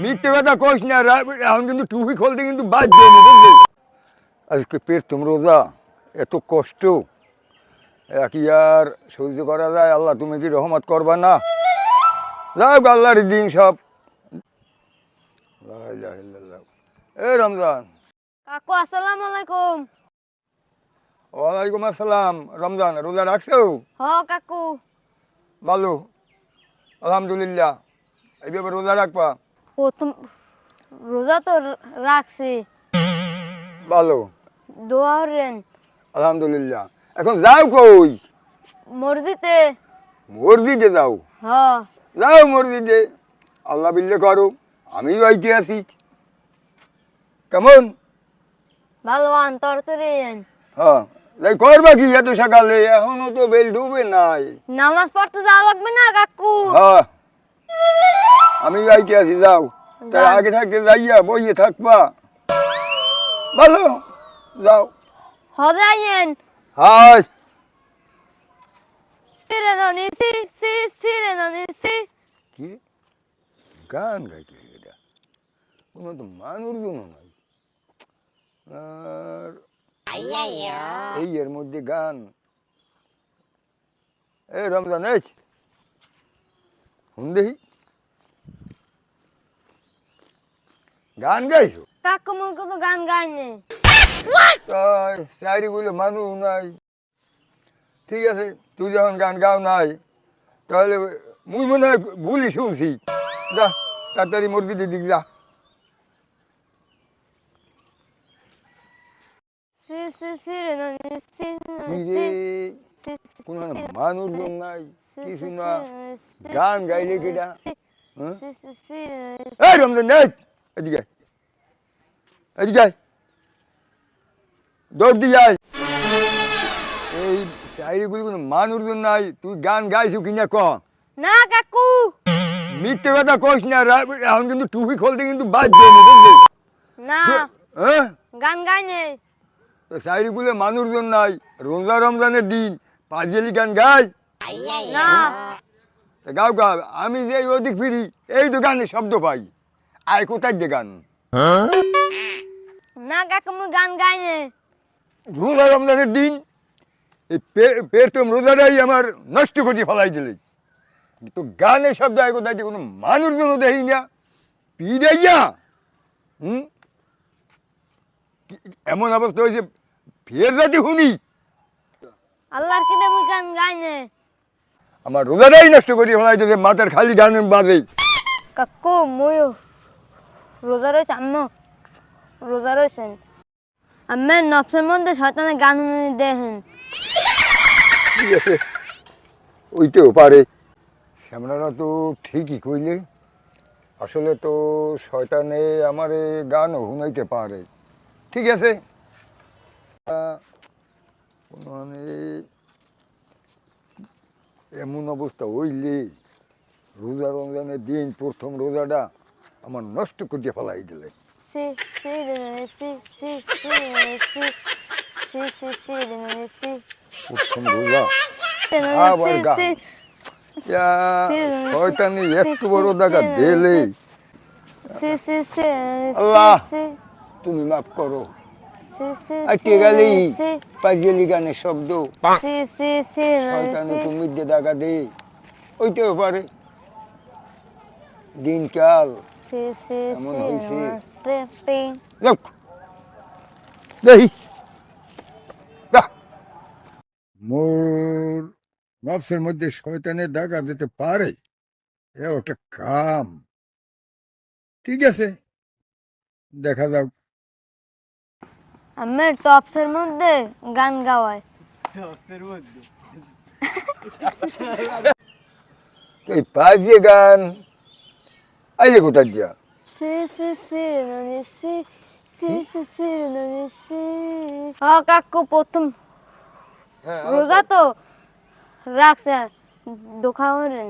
মিথ্যে কথা কইস না, এখন কিন্তু টুপি খুলতে কিন্তু বাধ্য হবো, বুঝলি? আজকে পেট তোম রোজা, এত কষ্ট কি আর সহ্য করা যায়? আল্লাহ তুমি কি রহমত করবা না? যাও আল্লাহর দিন সব। লা ইলাহা ইল্লাল্লাহ। এ রমজান। কাকু আসসালামু আলাইকুম। ওয়ালাইকুম আসসালাম। রমজান রোজা রাখছো? হ কাকু। ভালো, আলহামদুলিল্লাহ। এইভাবে রোজা রাখবা। প্রথম রোজা তো রাখছি, ভালো, দোয়া করেন। আলহামদুলিল্লাহ। এখন যাও কই? মসজিদে। মসজিদে যাও? হ। যাও মসজিদে, আল্লাহ বিল্লে করো, আমিও আইতে আছি। কেমন? ভালো আন তরতরি আন। হ্যাঁ, এই করবা কি এত সকালে? এখনো তো বেল ডুবে নাই। নামাজ পড়তে যাওয়া লাগবে না কাকু? হ্যাঁ, আমি আইতে আছি, যাও। তাই যান। আগে থাকতে যাইয়া বইয়ে থাকবা? ভালো, যাও। হদাইন। হাই, সিরে ননি সি সি সিরে ননি সি। কি গান গাইতে এটা? কোনো তো মানুষজন নাই। আর এই এর মধ্যে গান? এই রমজান, এই শুন দেখি, গান গাইছো? কাকু মুই কোনো গান গাইনি। তাই চারি বলে মানুষ নাই। ঠিক আছে, তুই যখন গান গাও নাই, তাহলে মুই মনে হয় ভুলই শুনছি। যা তাড়াতাড়ি মসজিদের দিক যা। সি সি সিরে ননি সি কি সি রে, সি কোনো মানুষজন নাই, সি কিছু সি না। গান গাইলে কেটা? সি হ্যাঁ? সি সি সিরে। এই রমজান, এই এদিকে আয়, এদিকে আয়, দৌড় দিয়ে আয়। এই চারিগুলি কোনো মানুষজন নাই, তুই গান গাইছো কিনা ক? না কাকু। মিথ্যে কথা কইস না, এখন কিন্তু টুপি খুলতে কিন্তু বাধ্য হবো, বুঝলি? না হ্যাঁ, গান গাইনি। চারিগুলো মানুষজন নাই, রোজা রমজানের দিন পাঁচজেলি গান গাই? না তা গাও গা, আমি যে ওদিক ফিরি এই তো গানের শব্দ পাই। আর কোথায় যে গান? না কাকু মুই গান গাইনি। রোজা রমজানের দিন এই পেট তো রোজাটাই আমার নষ্ট করে ফেলাই দিলে। তো গানের শব্দ আয় কোথায় যে? কোনো মানুষজনও দেখি না, পিড়াইয়া। হুম, এমন অবস্থা হয়েছে, ফের যাতে শুনি আল্লাহর কিনে মুই গান গাইনি। আমার রোজাটাই নষ্ট করে ফেলাই দিয়েছে, মাথার খালি গান বাজে। কাকু মুই রোজা রয়েছে, আম্মু রোজা রয়েছেন। আম্মের নফসের মধ্যে শয়তানের গান দেখেন। ঠিক আছে, ওইতেও পারে। শ্যামলারা তো ঠিকই কইলে, আসলে তো শয়তানে আমার গানও শুনাইতে পারে। ঠিক আছে, মানে এমন অবস্থা হইলে রোজা রমজানের দিন প্রথম রোজাটা আমার নষ্ট করে ফেলাই দিলে। সি সি রে সি সি সি সি সি সি সি রে সি প্রথম রোজা আবার সি গান। সি ইয়া, শয়তানি একটু বড় দেখা দিলে। সি সি সি আল্লাহ সি তুমি মাফ করো। সি সি আটকে গেলি সি পাঁচগেলি গানের শব্দ, সি সি সি শয়তানে তুমি যে দেখা দে, ওইতেও পারে। দিনকাল সি সি এমন সি হয়েছে। ট্রেপিং। লোক দেখি মোর নফসের মধ্যে শয়তানের দেখা দিতে পারে, এ একটা কাম। ঠিক আছে, দেখা যাক। আম্মের টপসের মধ্যে গান গাওয়ায়। এই পাঁচে গান আইলে কোথায় দিয়া? সি সি সি রে সি সি সি সি রে সি। কাকু প্রথম রোজা তো রাখছে, দোকা করেন।